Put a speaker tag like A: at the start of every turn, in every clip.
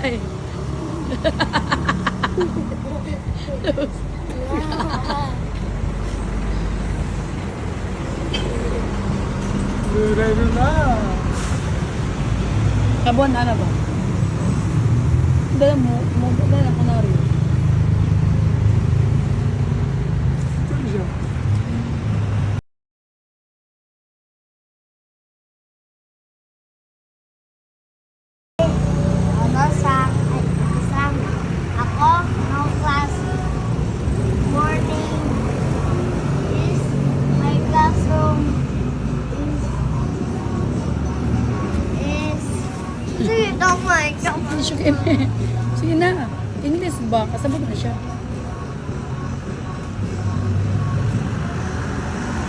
A: Ay.
B: Ready na.
A: Kabuan na ba? Dala mo dala ko na rin.
B: Ito siya.
C: Ano sa isang ako, no class morning is my classroom is sige, tama ikaw.
A: Sige, sige na. English ba? Kasabot na siya.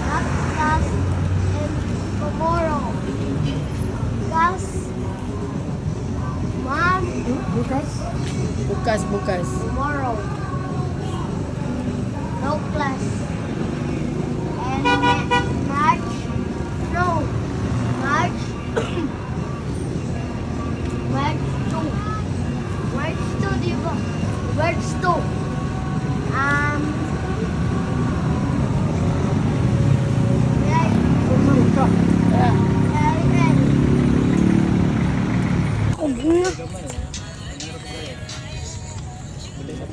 C: Not class and tomorrow. Class mom
B: Bukas?
A: Bukas.
C: tomorrow. No class. And March, no, March, March 2. March 2, di ba? March 2. Right,
B: Sumunod ka.
A: Ah.
C: right.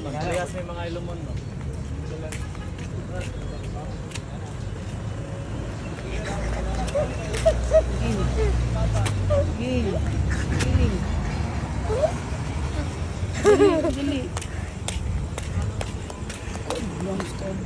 D: Parehas may mga ilumon, no?
A: Giling. Giling. Dili. Long story.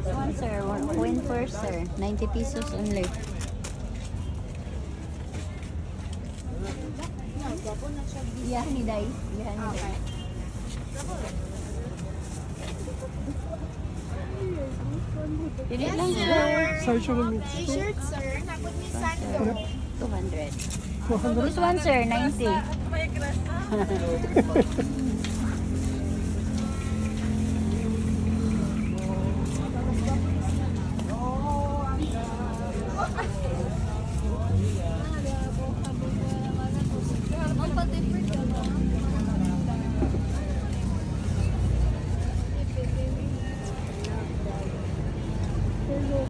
E: One sir, win first sir. 90 pesos only. Iya ni Day. Iya ni Day. Dili lang sir.
B: Size siya ng mix.
C: T-shirt, sir. Napot ni Sando.
E: 200.
B: 200?
E: This one sir, 90.